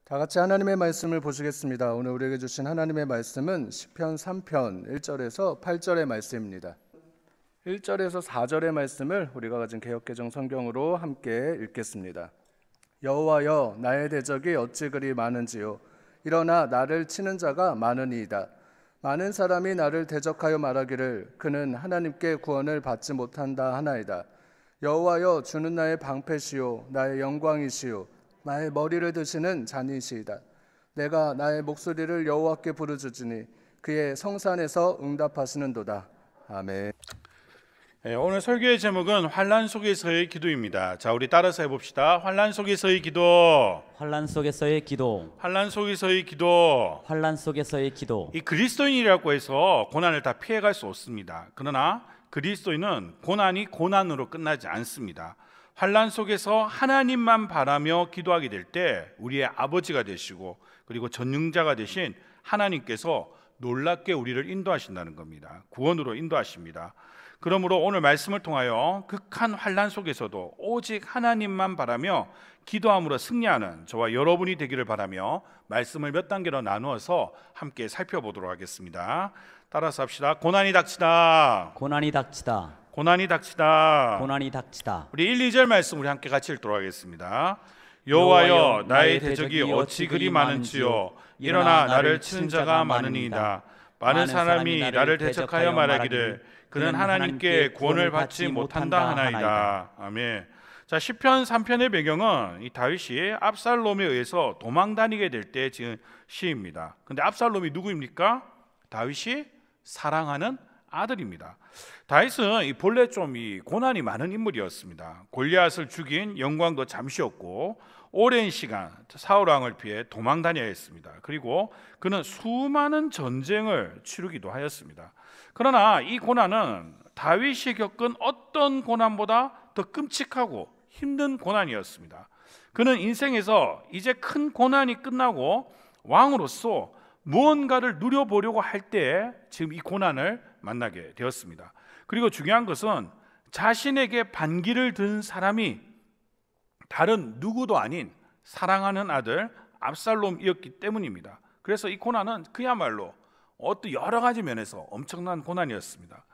다 같이 하나님의 말씀을 보시겠습니다. 오늘 우리에게 주신 하나님의 말씀은 시편 3편 1절에서 8절의 말씀입니다. 1절에서 4절의 말씀을 우리가 가진 개역개정 성경으로 함께 읽겠습니다. 여호와여, 나의 대적이 어찌 그리 많은지요. 일어나 나를 치는 자가 많으니이다. 많은 사람이 나를 대적하여 말하기를 그는 하나님께 구원을 받지 못한다 하나이다. 여호와여, 주는 나의 방패시요 나의 영광이시요 나의 머리를 드시는 잔이시이다. 내가 나의 목소리를 여호와께 부르짖으니 그의 성산에서 응답하시는도다. 아멘. 오늘 설교의 제목은 환난 속에서의 기도입니다. 자, 우리 따라서 해봅시다. 환난 속에서의 기도. 환난 속에서의 기도. 환난 속에서의 기도. 환난 속에서의 기도. 이 그리스도인이라고 해서 고난을 다 피해갈 수 없습니다. 그러나 그리스도인은 고난이 고난으로 끝나지 않습니다. 환난 속에서 하나님만 바라며 기도하게 될 때 우리의 아버지가 되시고 그리고 전능자가 되신 하나님께서 놀랍게 우리를 인도하신다는 겁니다. 구원으로 인도하십니다. 그러므로 오늘 말씀을 통하여 극한 환난 속에서도 오직 하나님만 바라며 기도함으로 승리하는 저와 여러분이 되기를 바라며 말씀을 몇 단계로 나누어서 함께 살펴보도록 하겠습니다. 따라서 합시다. 고난이 닥치다. 고난이 닥치다. 고난이 닥치다. 고난이 닥치다. 우리 1, 2절 말씀 우리 함께 같이 읽도록 하겠습니다. 여호와여, 나의 대적이 어찌 그리 많은지요. 일어나 나를 치는 자가 많으니이다. 많은 사람이 나를 대적하여 말하기를 그는 하나님께 구원을 받지 못한다 하나이다. 아멘. 자, 시편 3편의 배경은 이 다윗이 압살롬에 의해서 도망 다니게 될 때 지은 시입니다. 근데 압살롬이 누구입니까? 다윗이 사랑하는 아들입니다. 다윗은 본래 좀 고난이 많은 인물이었습니다. 골리앗을 죽인 영광도 잠시였고 오랜 시간 사울 왕을 피해 도망 다녀야 했습니다. 그리고 그는 수많은 전쟁을 치르기도 하였습니다. 그러나 이 고난은 다윗이 겪은 어떤 고난보다 더 끔찍하고 힘든 고난이었습니다. 그는 인생에서 이제 큰 고난이 끝나고 왕으로서 무언가를 누려보려고 할 때 지금 이 고난을 만나게 되었습니다. 그리고 중요한 것은 자신에게 반기를 든 사람이 다른 누구도 아닌 사랑하는 아들 압살롬이었기 때문입니다. 그래서 이 고난은 그야말로 어떤 여러 가지 면에서 엄청난 고난이었습니다.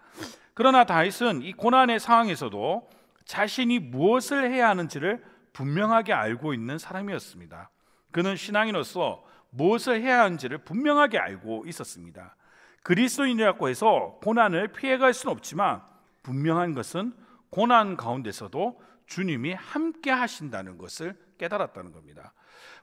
그러나 다윗은 이 고난의 상황에서도 자신이 무엇을 해야 하는지를 분명하게 알고 있는 사람이었습니다. 그는 신앙인으로서 무엇을 해야 하는지를 분명하게 알고 있었습니다. 그리스도인이라고 해서 고난을 피해갈 수는 없지만 분명한 것은 고난 가운데서도 주님이 함께 하신다는 것을 깨달았다는 겁니다.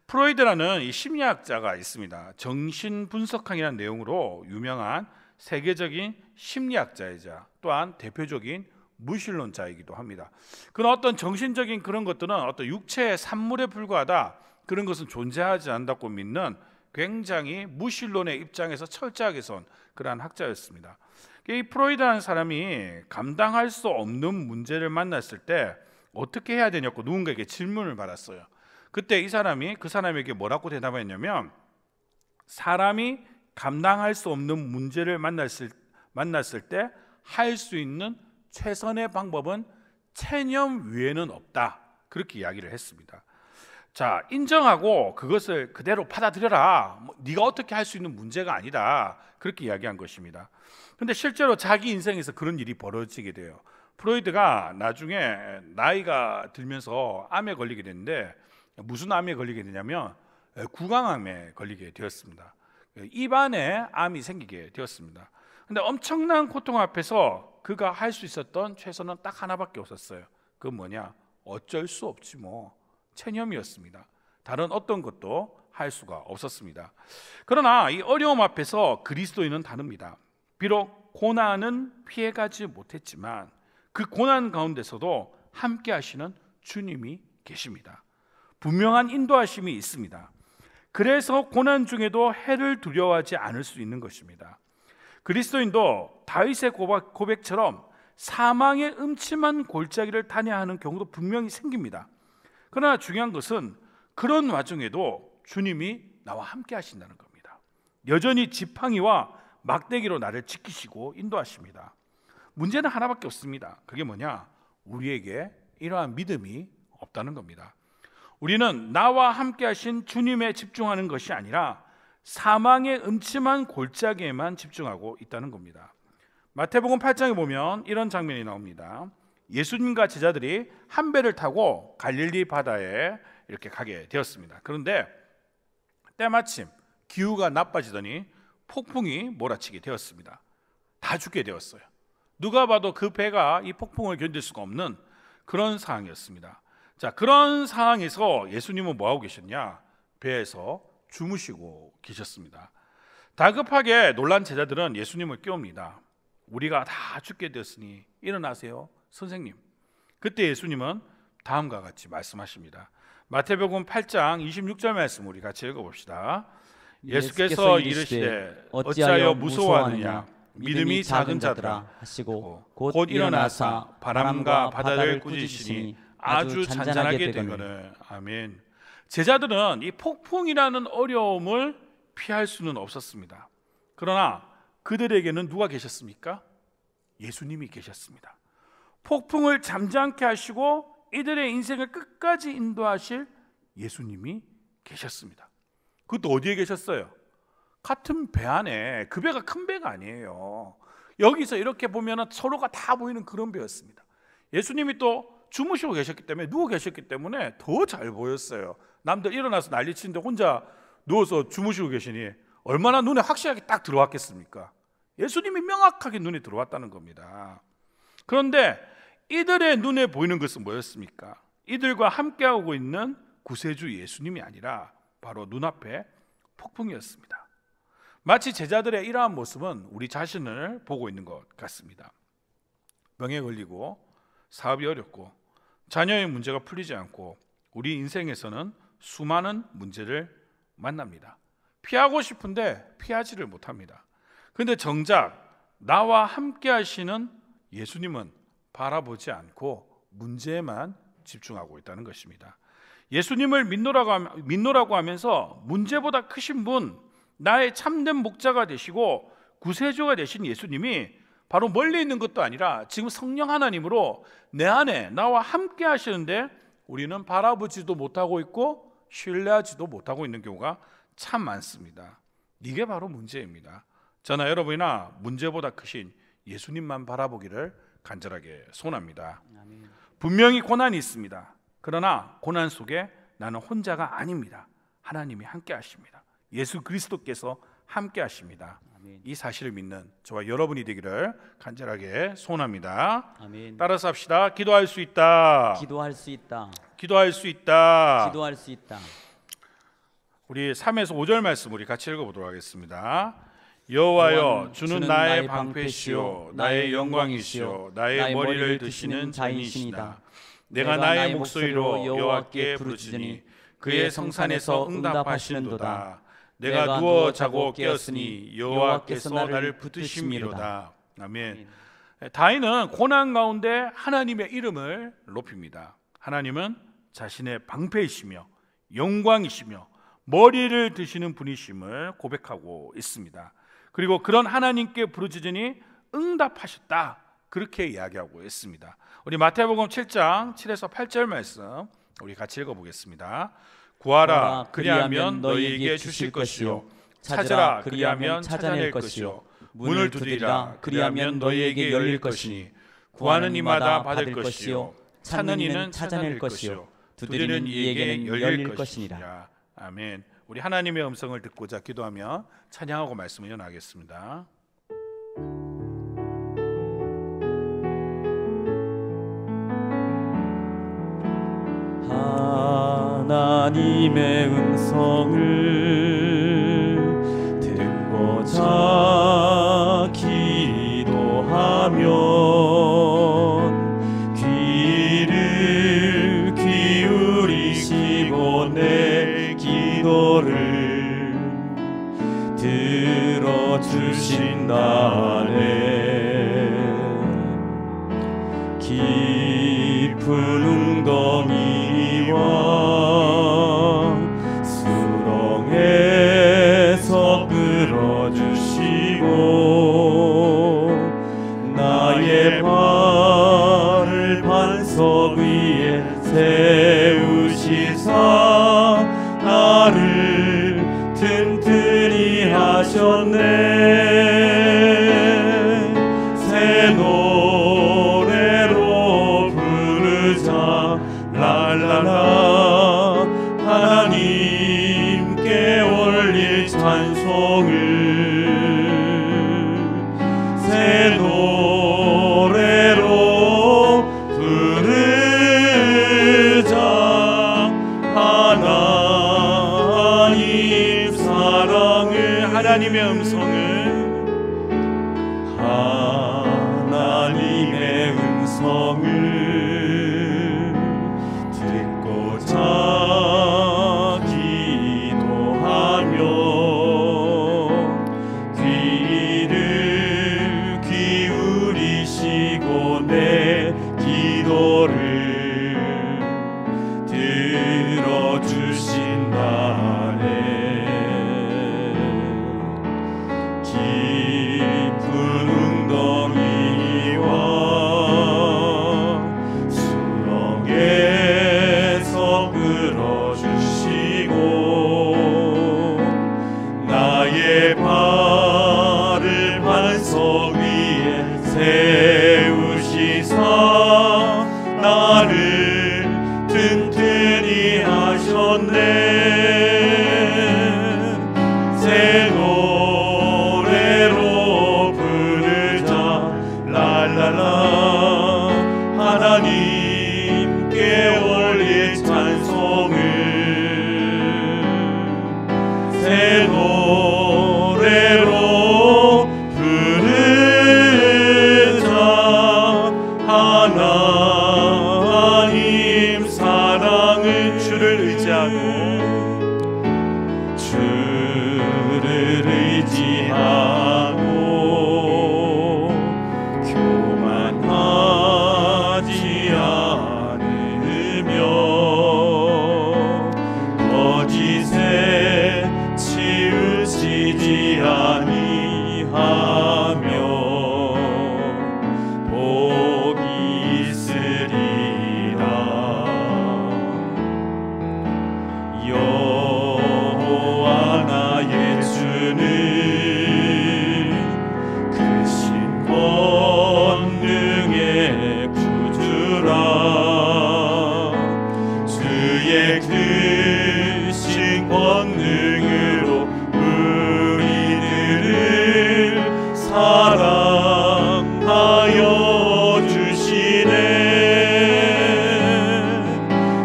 프로이드라는 이 심리학자가 있습니다. 정신분석학이라는 내용으로 유명한 세계적인 심리학자이자 또한 대표적인 무신론자이기도 합니다. 그런 어떤 정신적인 그런 것들은 어떤 육체의 산물에 불과하다, 그런 것은 존재하지 않는다고 믿는 굉장히 무신론의 입장에서 철저하게 선 그러한 학자였습니다. 이 프로이드라는 사람이 감당할 수 없는 문제를 만났을 때 어떻게 해야 되냐고 누군가에게 질문을 받았어요. 그때 이 사람이 그 사람에게 뭐라고 대답했냐면, 사람이 감당할 수 없는 문제를 만났을 때 할 수 있는 최선의 방법은 체념 외에는 없다, 그렇게 이야기를 했습니다. 자, 인정하고 그것을 그대로 받아들여라. 네가 어떻게 할 수 있는 문제가 아니다, 그렇게 이야기한 것입니다. 근데 실제로 자기 인생에서 그런 일이 벌어지게 돼요. 프로이드가 나중에 나이가 들면서 암에 걸리게 됐는데, 무슨 암에 걸리게 되냐면 구강암에 걸리게 되었습니다. 입안에 암이 생기게 되었습니다. 근데 엄청난 고통 앞에서 그가 할 수 있었던 최선은 딱 하나밖에 없었어요. 그건 뭐냐? 어쩔 수 없지 뭐, 체념이었습니다. 다른 어떤 것도 할 수가 없었습니다. 그러나 이 어려움 앞에서 그리스도인은 다릅니다. 비록 고난은 피해가지 못했지만 그 고난 가운데서도 함께 하시는 주님이 계십니다. 분명한 인도하심이 있습니다. 그래서 고난 중에도 해를 두려워하지 않을 수 있는 것입니다. 그리스도인도 다윗의 고백처럼 사망의 음침한 골짜기를 다녀야 하는 경우도 분명히 생깁니다. 그러나 중요한 것은 그런 와중에도 주님이 나와 함께 하신다는 겁니다. 여전히 지팡이와 막대기로 나를 지키시고 인도하십니다. 문제는 하나밖에 없습니다. 그게 뭐냐? 우리에게 이러한 믿음이 없다는 겁니다. 우리는 나와 함께 하신 주님에 집중하는 것이 아니라 사망의 음침한 골짜기에만 집중하고 있다는 겁니다. 마태복음 8장에 보면 이런 장면이 나옵니다. 예수님과 제자들이 한 배를 타고 갈릴리 바다에 이렇게 가게 되었습니다. 그런데 때마침 기후가 나빠지더니 폭풍이 몰아치게 되었습니다. 다 죽게 되었어요. 누가 봐도 그 배가 이 폭풍을 견딜 수가 없는 그런 상황이었습니다. 자, 그런 상황에서 예수님은 뭐하고 계셨냐? 배에서 주무시고 계셨습니다. 다급하게 놀란 제자들은 예수님을 깨웁니다. 우리가 다 죽게 되었으니 일어나세요, 선생님. 그때 예수님은 다음과 같이 말씀하십니다. 마태복음 8장 26절 말씀 우리 같이 읽어봅시다. 예수께서 이르시되 어찌하여 무서워하느냐? 믿음이 작은 자들아 하시고 곧 일어나사 바람과 바다를 꾸짖으시니 아주 잔잔하게 되거늘. 아멘. 제자들은 이 폭풍이라는 어려움을 피할 수는 없었습니다. 그러나 그들에게는 누가 계셨습니까? 예수님이 계셨습니다. 폭풍을 잠잠케 하시고 이들의 인생을 끝까지 인도하실 예수님이 계셨습니다. 그것도 어디에 계셨어요? 같은 배 안에. 그 배가 큰 배가 아니에요. 여기서 이렇게 보면 서로가 다 보이는 그런 배였습니다. 예수님이 또 주무시고 계셨기 때문에, 누워 계셨기 때문에 더 잘 보였어요. 남들 일어나서 난리치는데 혼자 누워서 주무시고 계시니 얼마나 눈에 확실하게 딱 들어왔겠습니까? 예수님이 명확하게 눈에 들어왔다는 겁니다. 그런데 이들의 눈에 보이는 것은 뭐였습니까? 이들과 함께하고 있는 구세주 예수님이 아니라 바로 눈앞에 폭풍이었습니다. 마치 제자들의 이러한 모습은 우리 자신을 보고 있는 것 같습니다. 병에 걸리고 사업이 어렵고 자녀의 문제가 풀리지 않고 우리 인생에서는 수많은 문제를 만납니다. 피하고 싶은데 피하지를 못합니다. 그런데 정작 나와 함께 하시는 예수님은 바라보지 않고 문제에만 집중하고 있다는 것입니다. 예수님을 믿노라고 하면서 문제보다 크신 분, 나의 참된 목자가 되시고 구세주가 되신 예수님이 바로 멀리 있는 것도 아니라 지금 성령 하나님으로 내 안에 나와 함께 하시는데 우리는 바라보지도 못하고 있고 신뢰하지도 못하고 있는 경우가 참 많습니다. 이게 바로 문제입니다. 저나 여러분이나 문제보다 크신 예수님만 바라보기를 간절하게 소원합니다. 분명히 고난이 있습니다. 그러나 고난 속에 나는 혼자가 아닙니다. 하나님이 함께 하십니다. 예수 그리스도께서 함께 하십니다. 이 사실을 믿는 저와 여러분이 되기를 간절하게 소원합니다. 아멘. 따라서 합시다. 기도할 수 있다. 기도할 수 있다. 기도할 수 있다. 기도할 수 있다. 우리 3에서 5절 말씀 우리 같이 읽어보도록 하겠습니다. 여호와여, 주는 나의 방패시요 나의 영광이시요 나의 머리를 드시는 자이시니이다. 내가 나의 목소리로 여호와께 부르짖으니 그의 성산에서 응답하시는도다. 내가 누워 자고 깨었으니 여호와께서 나를 붙드심이로다. 아멘. 다윗은 고난 가운데 하나님의 이름을 높입니다. 하나님은 자신의 방패이시며 영광이시며 머리를 드시는 분이심을 고백하고 있습니다. 그리고 그런 하나님께 부르짖으니 응답하셨다, 그렇게 이야기하고 있습니다. 우리 마태복음 7장 7에서 8절 말씀 우리 같이 읽어보겠습니다. 구하라, 그리하면 너희에게 주실 것이요 찾으라, 그리하면 찾아낼 것이요 문을 두드리라, 그리하면 너희에게 열릴 것이니 구하는 이마다 받을 것이요 찾는 이는 찾아낼 것이요 두드리는 이에게는 열릴 것이니라. 아멘. 우리 하나님의 음성을 듣고자 기도하며 찬양하고 말씀을 이어나가겠습니다. 하나님의 음성을 듣고자 기도하면 귀를 기울이시고 내 기도를 들어주신다네. 깊은 웅덩이와 수렁에서 끌어주시고 나의 발을 반석 위에 세우시사 하셨네. 새 노래로 부르자 랄랄라. 하나님께 올릴 찬송을 새 노래로 부르자. 하나님 사랑을, 하나님의 음성을 듣고자 기도하며 귀를 기울이시고 내 기도를 들어주신다네. 깊은 웅덩이와 수렁에서 끌어주시고 나의 발을 반석 위에 세우시사 나를 튼튼히 하셨네. 새 노래로 부르자 랄랄라. 하나님께 올릴 찬송을 새 노래로 부르자. 하나님 사랑을 주를 의지하고 교만하지 않으며 거짓에 치우치지 아니하며 복이 있으리라. 여호와 나의 주는 크신 권능의 구주라. 주의 크신 권능으로 우리들을 사랑하여 주시네.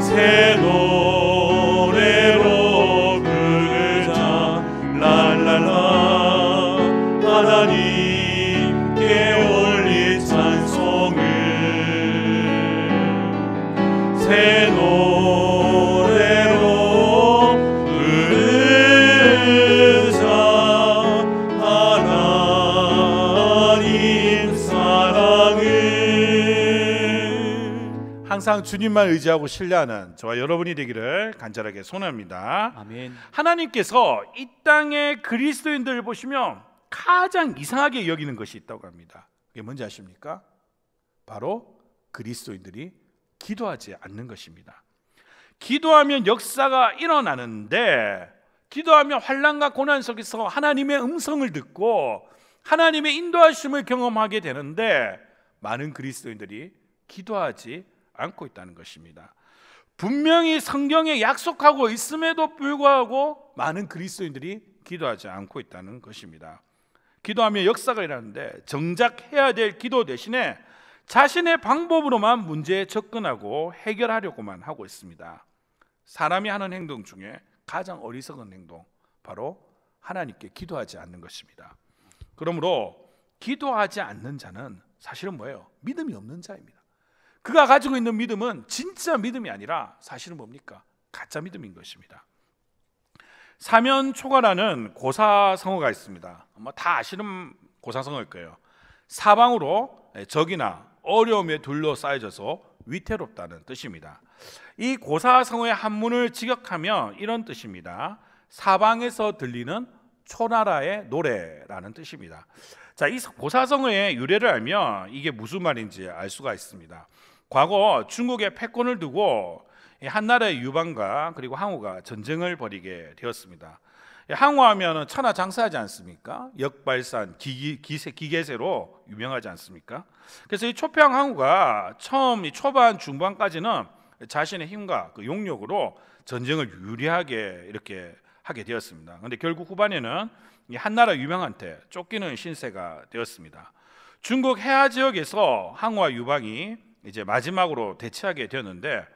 새 노래로 부르자 랄랄라. 하나님께 올릴 찬송을 새 노래로 부르자. 하나님 사랑을. 항상 주님만 의지하고 신뢰하는 저와 여러분이 되기를 간절하게 소원합니다. 아멘. 하나님께서 이 땅의 그리스도인들을 보시면 가장 이상하게 여기는 것이 있다고 합니다. 그게 뭔지 아십니까? 바로 그리스도인들이 기도하지 않는 것입니다. 기도하면 역사가 일어나는데, 기도하면 환난과 고난 속에서 하나님의 음성을 듣고 하나님의 인도하심을 경험하게 되는데, 많은 그리스도인들이 기도하지 않고 있다는 것입니다. 분명히 성경에 약속하고 있음에도 불구하고 많은 그리스도인들이 기도하지 않고 있다는 것입니다. 기도하면 역사가 일어나는데 정작 해야 될 기도 대신에 자신의 방법으로만 문제에 접근하고 해결하려고만 하고 있습니다. 사람이 하는 행동 중에 가장 어리석은 행동, 바로 하나님께 기도하지 않는 것입니다. 그러므로 기도하지 않는 자는 사실은 뭐예요? 믿음이 없는 자입니다. 그가 가지고 있는 믿음은 진짜 믿음이 아니라 사실은 뭡니까? 가짜 믿음인 것입니다. 사면초가라는 고사성어가 있습니다. 다 아시는 고사성어일 거예요. 사방으로 적이나 어려움에 둘러싸여져서 위태롭다는 뜻입니다. 이 고사성어의 한문을 직역하면 이런 뜻입니다. 사방에서 들리는 초나라의 노래라는 뜻입니다. 자, 이 고사성어의 유래를 알면 이게 무슨 말인지 알 수가 있습니다. 과거 중국의 패권을 두고 이 한나라의 유방과 그리고 항우가 전쟁을 벌이게 되었습니다. 항우하면 천하장사하지 않습니까? 역발산, 기계세로 유명하지 않습니까? 그래서 이 초평 항우가 처음 이 초반 중반까지는 자신의 힘과 그 용력으로 전쟁을 유리하게 이렇게 하게 되었습니다. 그런데 결국 후반에는 이 한나라 유방한테 쫓기는 신세가 되었습니다. 중국 해안 지역에서 항우와 유방이 이제 마지막으로 대치하게 되었는데,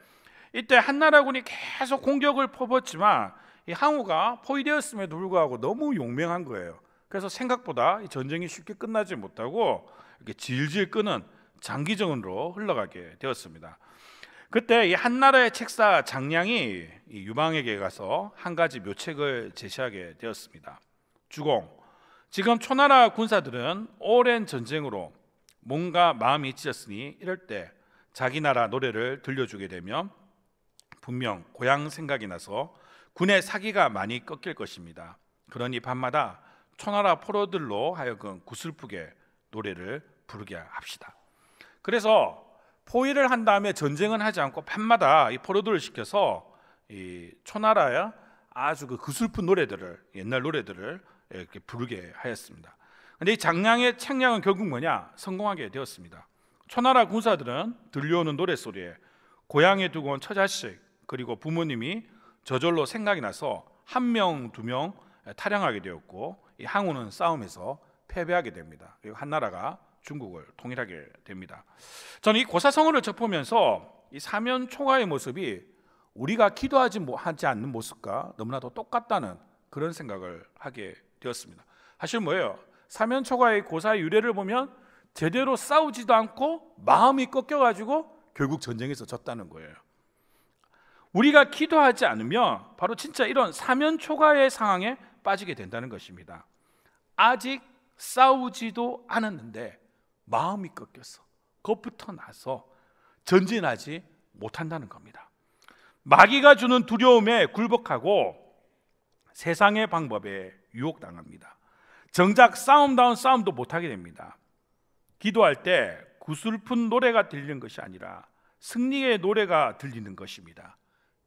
이때 한나라군이 계속 공격을 퍼붓지만 이 항우가 포위되었음에도 불구하고 너무 용맹한 거예요. 그래서 생각보다 이 전쟁이 쉽게 끝나지 못하고 이렇게 질질 끄는 장기전으로 흘러가게 되었습니다. 그때 이 한나라의 책사 장량이 이 유방에게 가서 한 가지 묘책을 제시하게 되었습니다. 주공, 지금 초나라 군사들은 오랜 전쟁으로 몸과 마음이 찢었으니 이럴 때 자기 나라 노래를 들려주게 되면 분명 고향 생각이 나서 군의 사기가 많이 꺾일 것입니다. 그러니 밤마다 초나라 포로들로 하여금 구슬프게 노래를 부르게 합시다. 그래서 포위를 한 다음에 전쟁은 하지 않고 밤마다 이 포로들을 시켜서 이 초나라의 아주 그 구슬픈 노래들을, 옛날 노래들을 이렇게 부르게 하였습니다. 그런데 이 장량의 책량은 결국 뭐냐? 성공하게 되었습니다. 초나라 군사들은 들려오는 노래소리에 고향에 두고 온 처자식 그리고 부모님이 저절로 생각이 나서 한 명, 두 명 탈영하게 되었고, 이 항우는 싸움에서 패배하게 됩니다. 그리고 한나라가 중국을 통일하게 됩니다. 저는 이 고사성어를 접하면서 이 사면초가의 모습이 우리가 기도하지 않는 모습과 너무나도 똑같다는 그런 생각을 하게 되었습니다. 사실 뭐예요? 사면초가의 고사의 유래를 보면 제대로 싸우지도 않고 마음이 꺾여가지고 결국 전쟁에서 졌다는 거예요. 우리가 기도하지 않으면 바로 진짜 이런 사면초가의 상황에 빠지게 된다는 것입니다. 아직 싸우지도 않았는데 마음이 꺾여서 겁부터 나서 전진하지 못한다는 겁니다. 마귀가 주는 두려움에 굴복하고 세상의 방법에 유혹당합니다. 정작 싸움다운 싸움도 못하게 됩니다. 기도할 때 구슬픈 노래가 들리는 것이 아니라 승리의 노래가 들리는 것입니다.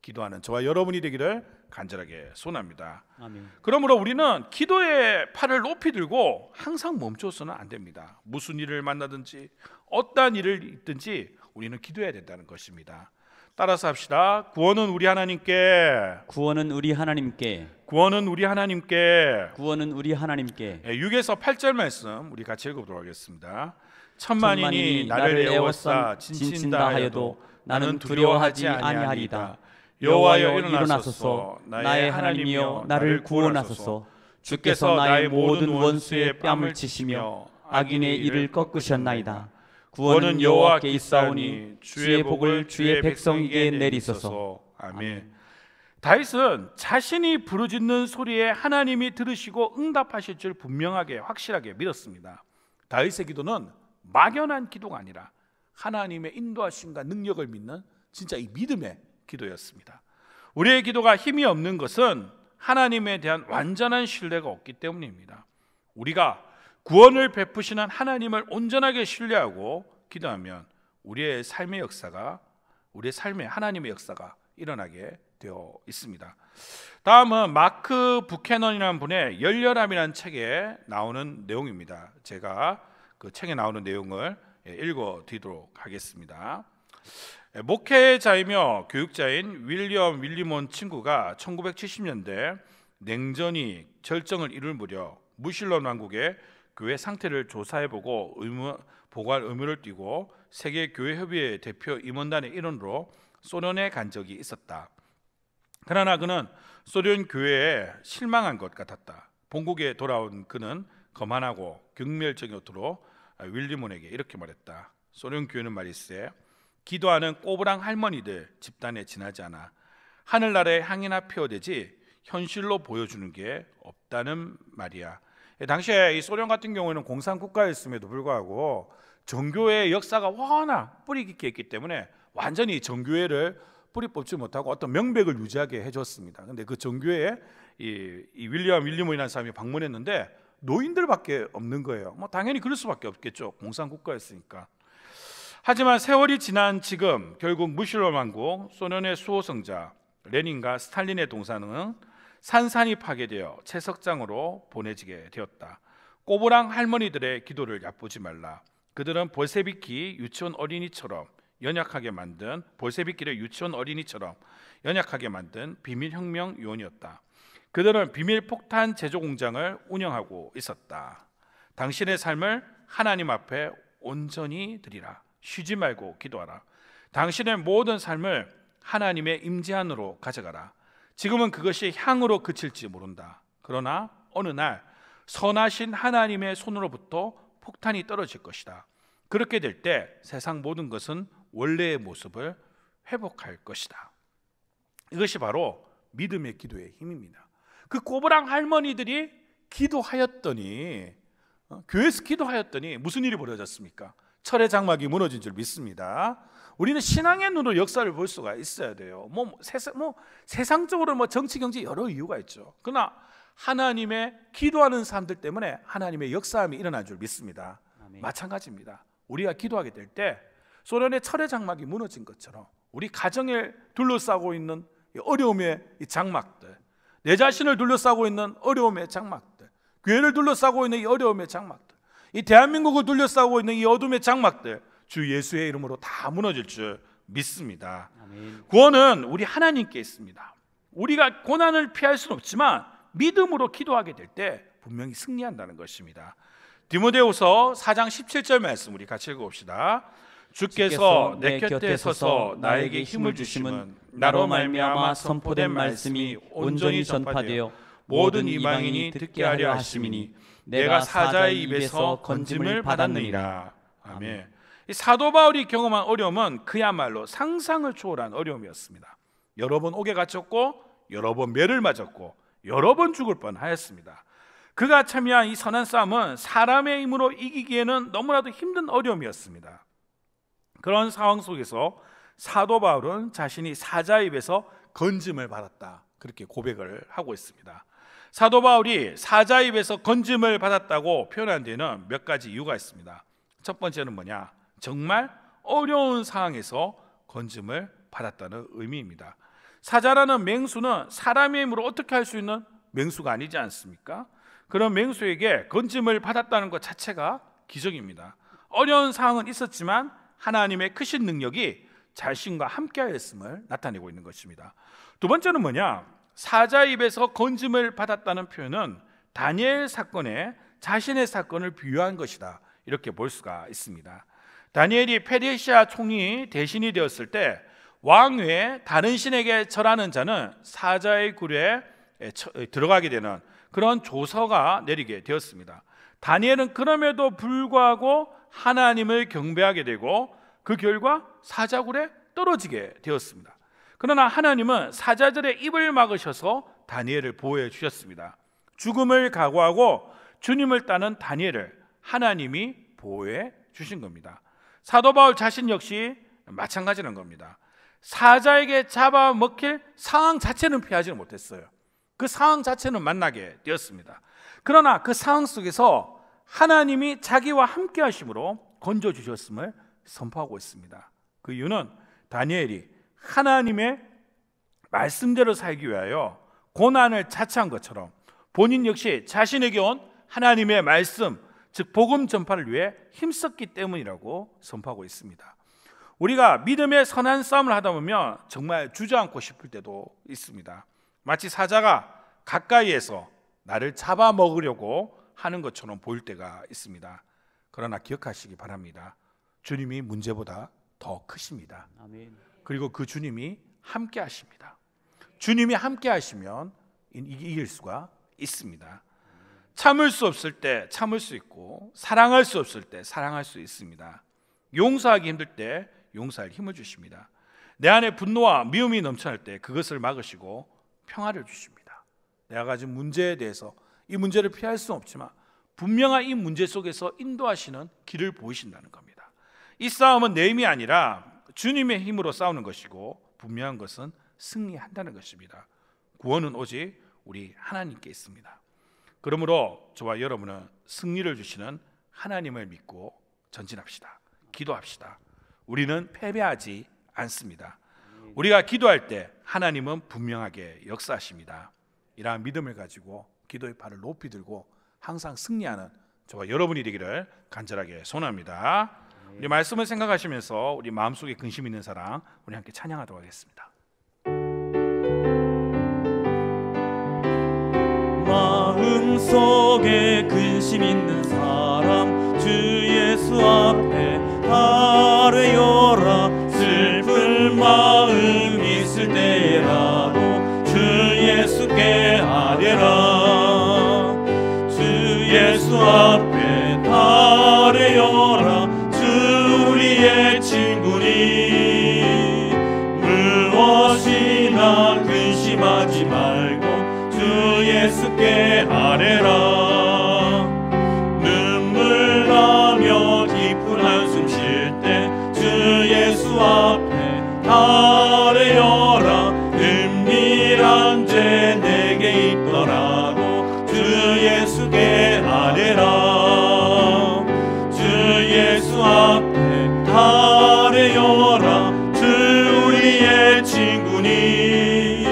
기도하는 저와 여러분이 되기를 간절하게 소원합니다. 아멘. 그러므로 우리는 기도의 팔을 높이 들고 항상 멈춰서는 안 됩니다. 무슨 일을 만나든지 어떠한 일을 있든지 우리는 기도해야 된다는 것입니다. 따라서 합시다. 구원은 우리 하나님께, 구원은 우리 하나님께, 구원은 우리 하나님께. 구원은 우리 하나님께. 6에서 8절 말씀 우리 같이 읽어보도록 하겠습니다. 천만인이 나를 애워싸 진친다 하여도 나는 두려워하지 아니하리이다. 여호와여 일어나소서. 나의 하나님이여 나를 구원하소서. 주께서 나의 모든 원수의 뺨을 치시며 악인의 이를 꺾으셨나이다. 구원은 여호와께 있사오니 주의 복을 주의 백성에게 내리소서. 아멘. 다윗은 자신이 부르짖는 소리에 하나님이 들으시고 응답하실 줄 분명하게 확실하게 믿었습니다. 다윗의 기도는 막연한 기도가 아니라 하나님의 인도하심과 능력을 믿는 진짜 이 믿음의 기도였습니다. 우리의 기도가 힘이 없는 것은 하나님에 대한 완전한 신뢰가 없기 때문입니다. 우리가 구원을 베푸시는 하나님을 온전하게 신뢰하고 기도하면 우리의 삶의 역사가, 우리의 삶에 하나님의 역사가 일어나게 되어 있습니다. 다음은 마크 부캐넌이라는 분의 열렬함이라는 책에 나오는 내용입니다. 제가 그 책에 나오는 내용을 읽어 드리도록 하겠습니다. 목회자이며 교육자인 윌리엄 윌리몬 친구가 1970년대 냉전이 절정을 이룰 무렵 무신론 왕국의 교회 상태를 조사해보고 보고할 의무를 띠고 세계교회협의회 대표 임원단의 일원으로 소련에 간 적이 있었다. 그러나 그는 소련 교회에 실망한 것 같았다. 본국에 돌아온 그는 거만하고 경멸적인 어투로 윌리몬에게 이렇게 말했다. 소련 교회는 말일세, 기도하는 꼬부랑 할머니들 집단에 지나지 않아 하늘나라에 향이나 피어대지 현실로 보여주는 게 없다는 말이야. 당시에 이 소련 같은 경우에는 공산국가였음에도 불구하고 정교회의 역사가 워낙 뿌리 깊게 있기 때문에 완전히 정교회를 뿌리 뽑지 못하고 어떤 명백을 유지하게 해줬습니다. 그런데 그 정교회에 이 윌리엄 윌리몬이라는 사람이 방문했는데 노인들밖에 없는 거예요. 뭐 당연히 그럴 수밖에 없겠죠. 공산국가였으니까. 하지만 세월이 지난 지금 결국 무실론 왕국, 소련의 수호성자 레닌과 스탈린의 동상은 산산이 파괴되어 채석장으로 보내지게 되었다. 꼬부랑 할머니들의 기도를 얕보지 말라. 그들은 볼세비키 유치원 어린이처럼 연약하게 만든 볼세비키를 유치원 어린이처럼 연약하게 만든 비밀혁명 요원이었다. 그들은 비밀 폭탄 제조 공장을 운영하고 있었다. 당신의 삶을 하나님 앞에 온전히 드리라. 쉬지 말고 기도하라. 당신의 모든 삶을 하나님의 임재 안으로 가져가라. 지금은 그것이 향으로 그칠지 모른다. 그러나 어느 날 선하신 하나님의 손으로부터 폭탄이 떨어질 것이다. 그렇게 될 때 세상 모든 것은 원래의 모습을 회복할 것이다. 이것이 바로 믿음의 기도의 힘입니다. 그 꼬부랑 할머니들이 기도하였더니 교회에서 기도하였더니 무슨 일이 벌어졌습니까? 철의 장막이 무너진 줄 믿습니다. 우리는 신앙의 눈으로 역사를 볼 수가 있어야 돼요. 세상적으로 정치 경제 여러 이유가 있죠. 그러나 하나님의 기도하는 사람들 때문에 하나님의 역사함이 일어날 줄 믿습니다. 아멘. 마찬가지입니다. 우리가 기도하게 될 때 소련의 철의 장막이 무너진 것처럼 우리 가정을 둘러싸고 있는 어려움의 이 장막들, 내 자신을 둘러싸고 있는 어려움의 장막들, 교회를 둘러싸고 있는 이 어려움의 장막들, 이 대한민국을 둘러싸고 있는 이 어둠의 장막들, 주 예수의 이름으로 다 무너질 줄 믿습니다. 아멘. 구원은 우리 하나님께 있습니다. 우리가 고난을 피할 수는 없지만 믿음으로 기도하게 될 때 분명히 승리한다는 것입니다. 디모데후서 4장 17절 말씀 우리 같이 읽어봅시다. 주께서 내 곁에 서서 나에게 힘을 주심은 나로 말미암아 선포된 말씀이 온전히 전파되어 모든 이방인이 듣게 하려 하심이니 내가 사자의 입에서 건짐을 받았느니라. 아멘. 이 사도 바울이 경험한 어려움은 그야말로 상상을 초월한 어려움이었습니다. 여러 번 옥에 갇혔고 여러 번 매를 맞았고 여러 번 죽을 뻔하였습니다. 그가 참여한 이 선한 싸움은 사람의 힘으로 이기기에는 너무나도 힘든 어려움이었습니다. 그런 상황 속에서 사도 바울은 자신이 사자의 입에서 건짐을 받았다, 그렇게 고백을 하고 있습니다. 사도 바울이 사자의 입에서 건짐을 받았다고 표현한 데는 몇 가지 이유가 있습니다. 첫 번째는 뭐냐? 정말 어려운 상황에서 건짐을 받았다는 의미입니다. 사자라는 맹수는 사람의 힘으로 어떻게 할 수 있는 맹수가 아니지 않습니까? 그런 맹수에게 건짐을 받았다는 것 자체가 기적입니다. 어려운 상황은 있었지만 하나님의 크신 능력이 자신과 함께하였음을 나타내고 있는 것입니다. 두 번째는 뭐냐? 사자의 입에서 건짐을 받았다는 표현은 다니엘 사건에 자신의 사건을 비유한 것이다, 이렇게 볼 수가 있습니다. 다니엘이 페르시아 총리 대신이 되었을 때 왕 외에 다른 신에게 절하는 자는 사자의 굴에 들어가게 되는 그런 조서가 내리게 되었습니다. 다니엘은 그럼에도 불구하고 하나님을 경배하게 되고 그 결과 사자굴에 떨어지게 되었습니다. 그러나 하나님은 사자들의 입을 막으셔서 다니엘을 보호해 주셨습니다. 죽음을 각오하고 주님을 따는 다니엘을 하나님이 보호해 주신 겁니다. 사도 바울 자신 역시 마찬가지는 겁니다. 사자에게 잡아먹힐 상황 자체는 피하지 못했어요. 그 상황 자체는 만나게 되었습니다. 그러나 그 상황 속에서 하나님이 자기와 함께 하심으로 건져주셨음을 선포하고 있습니다. 그 이유는 다니엘이 하나님의 말씀대로 살기 위하여 고난을 자처한 것처럼 본인 역시 자신에게 온 하나님의 말씀, 즉 복음 전파를 위해 힘썼기 때문이라고 선포하고 있습니다. 우리가 믿음의 선한 싸움을 하다 보면 정말 주저앉고 싶을 때도 있습니다. 마치 사자가 가까이에서 나를 잡아먹으려고 하는 것처럼 보일 때가 있습니다. 그러나 기억하시기 바랍니다. 주님이 문제보다 더 크십니다. 아멘. 그리고 그 주님이 함께 하십니다. 주님이 함께 하시면 이길 수가 있습니다. 참을 수 없을 때 참을 수 있고 사랑할 수 없을 때 사랑할 수 있습니다. 용서하기 힘들 때 용서할 힘을 주십니다. 내 안에 분노와 미움이 넘쳐날 때 그것을 막으시고 평화를 주십니다. 내가 가진 문제에 대해서 이 문제를 피할 수는 없지만 분명한 이 문제 속에서 인도하시는 길을 보이신다는 겁니다. 이 싸움은 내 힘이 아니라 주님의 힘으로 싸우는 것이고 분명한 것은 승리한다는 것입니다. 구원은 오직 우리 하나님께 있습니다. 그러므로 저와 여러분은 승리를 주시는 하나님을 믿고 전진합시다. 기도합시다. 우리는 패배하지 않습니다. 우리가 기도할 때 하나님은 분명하게 역사하십니다. 이러한 믿음을 가지고 기도의 팔을 높이 들고 항상 승리하는 저와 여러분이 되기를 간절하게 소원합니다. 우리 말씀을 생각하시면서 우리 마음속에 근심 있는 사랑 우리 함께 찬양하도록 하겠습니다. 마음속에 근심 있는 사람 주 예수 앞에 아뢰어라. 슬픈 마음 있을 때라도 주 예수께 아뢰라. 주 예수 앞에 아뢰어라. 주 우리의 친구니 무엇이나 근심하지 말고 주 예수께 아뢰라. 눈물 나며 깊은 한숨 쉴 때 주 예수 앞에 아뢰어라. 은밀한 죄 내게 있더라도 주 예수께 아뢰라. 주 예수 앞에 아뢰어라. 주 우리의 친구니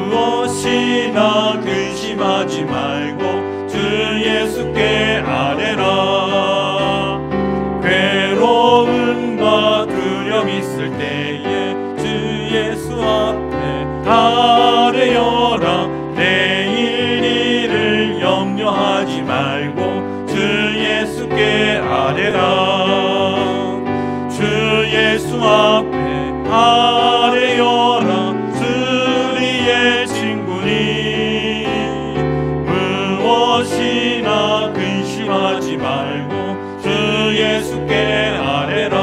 무엇이나 근심하지 말고 주 예수께 아뢰라. 괴로움과 두려움 있을 때에 주 예수 앞에 아뢰어라. 내일 일을 염려하지 말고 주 예수께 아뢰라. 주 예수 앞에 아뢰어라. 주 우리의 친구니 무엇이나 근심하지 말고 주 예수께 아뢰라.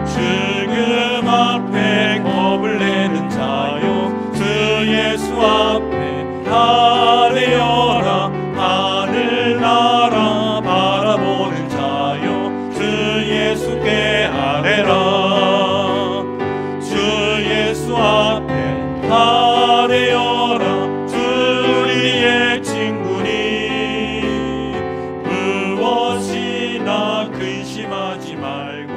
죽음 앞에 겁을 내는 자요 주 예수 앞에 아뢰어라. 하늘나라 바라보는 자요 주 예수께 아뢰라. 주 예수 앞에 아뢰어라. 주 우리의 친구니 무엇이나 근심하지 말고